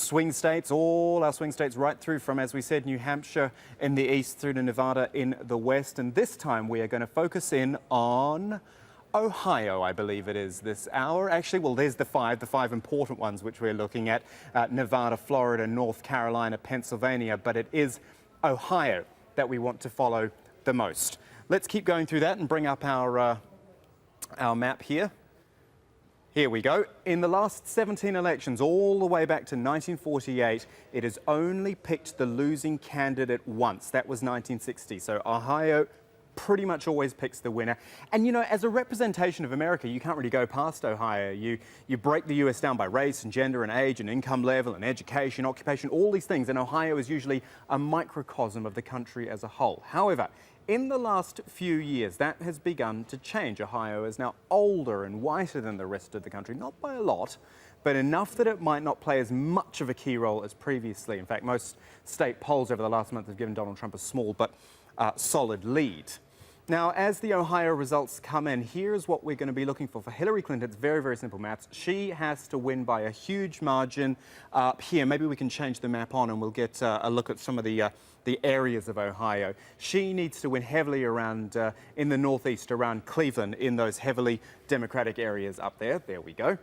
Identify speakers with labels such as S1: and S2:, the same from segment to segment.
S1: swing states, all our swing states right through from, as we said, New Hampshire in the east through to Nevada in the west. And this time we are going to focus in on Ohio, I believe it is, this hour. Actually, well, there's the five important ones which we're looking at. Nevada, Florida, North Carolina, Pennsylvania, but it is Ohio that we want to follow the most. Let's keep going through that and bring up our map here. Here we go. In the last 17 elections, all the way back to 1948, it has only picked the losing candidate once. That was 1960. So Ohio pretty much always picks the winner. And, you know, as a representation of America, you can't really go past Ohio. You break the US down by race and gender and age and income level and education, occupation, all these things. And Ohio is usually a microcosm of the country as a whole. However, in the last few years, that has begun to change. Ohio is now older and whiter than the rest of the country, not by a lot, but enough that it might not play as much of a key role as previously. In fact, most state polls over the last month have given Donald Trump a small but solid lead. Now, as the Ohio results come in, here's what we're going to be looking for. For Hillary Clinton, it's very, very simple maths. She has to win by a huge margin here. Maybe we can change the map on and we'll get a look at some of the areas of Ohio. She needs to win heavily around in the northeast, around Cleveland, in those heavily Democratic areas up there. There we go.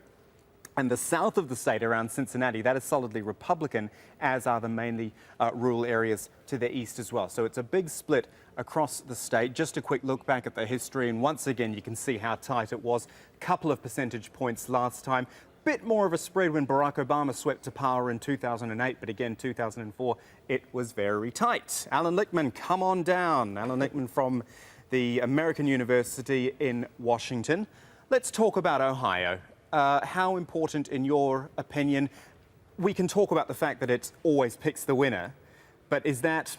S1: And the south of the state, around Cincinnati, that is solidly Republican, as are the mainly rural areas to the east as well. So it's a big split across the state. Just a quick look back at the history, and once again, you can see how tight it was. Couple of percentage points last time. Bit more of a spread when Barack Obama swept to power in 2008, but again, 2004, it was very tight. Allan Lichtman, come on down. Allan Lichtman from the American University in Washington. Let's talk about Ohio. How important, in your opinion? We can talk about the fact that it always picks the winner, but does that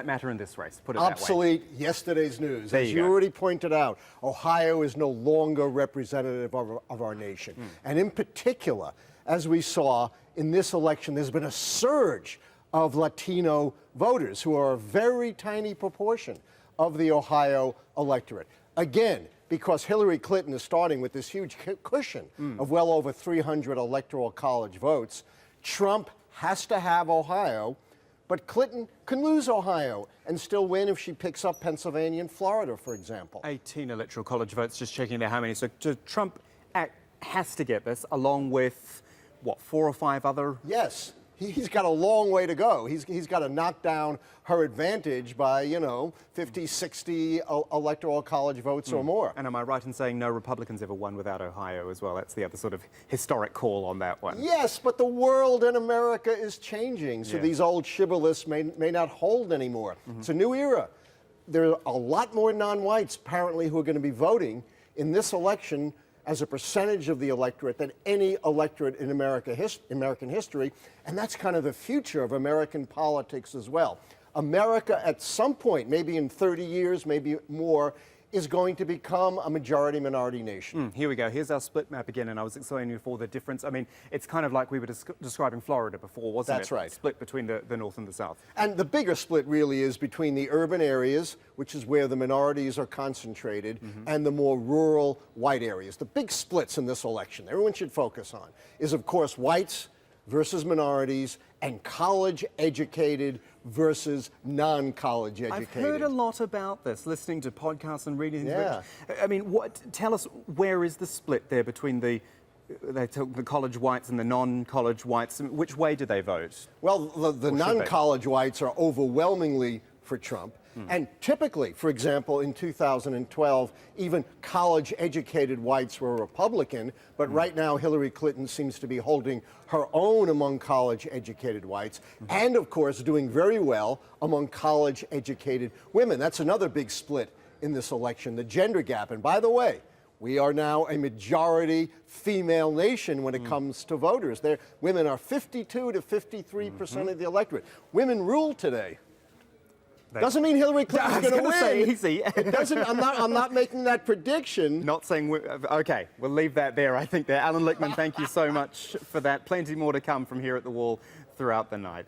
S1: matter in this race? Put it that way.
S2: Obsolete yesterday's news.
S1: There
S2: As
S1: you
S2: you
S1: go.
S2: already pointed out, Ohio is no longer representative of our nation. And in particular, as we saw in this election, there's been a surge of Latino voters who are a very tiny proportion of the Ohio electorate. Again, because Hillary Clinton is starting with this huge cushion of well over 300 electoral college votes, Trump has to have Ohio, but Clinton can lose Ohio and still win if she picks up Pennsylvania and Florida, for example.
S1: 18 electoral college votes, just checking there how many. So Trump has to get this, along with, what, 4 or 5 other?
S2: Yes. He's got a long way to go. He's got to knock down her advantage by, you know, 50, 60 electoral college votes or more.
S1: And am I right in saying no Republicans ever won without Ohio as well? That's the other sort of historic call on that one.
S2: Yes, but the world and America is changing, so these old shibboleths may not hold anymore. It's a new era. There are a lot more non-whites, apparently, who are going to be voting in this election as a percentage of the electorate than any electorate in American history, and that's kind of the future of American politics as well. America, at some point, maybe in 30 years, maybe more, is going to become a majority-minority nation.
S1: Here we go. Here's our split map again, and I was explaining before the difference. I mean, it's kind of like we were describing Florida before, wasn't it?
S2: That's right.
S1: Split between the north and the south.
S2: And the bigger split really is between the urban areas, which is where the minorities are concentrated, and the more rural white areas. The big splits in this election, everyone should focus on, is of course whites versus minorities and college-educated versus non-college educated.
S1: I've heard a lot about this, listening to podcasts and reading.
S2: Yeah.
S1: I mean, tell us, where is the split there between the college whites and the non-college whites? Which way do they vote?
S2: Well, the non-college whites are overwhelmingly for Trump. And typically, for example, in 2012, even college-educated whites were Republican, but right now Hillary Clinton seems to be holding her own among college-educated whites, and of course doing very well among college-educated women. That's another big split in this election, the gender gap. And by the way, we are now a majority female nation when it comes to voters. Women are 52 to 53% of the electorate. Women rule today. Doesn't mean Hillary Clinton's going to win.
S1: Say easy.
S2: It doesn't. I'm not making that prediction.
S1: Not saying. Okay, we'll leave that there. I think there. Allan Lichtman, thank you so much for that. Plenty more to come from here at the Wall throughout the night.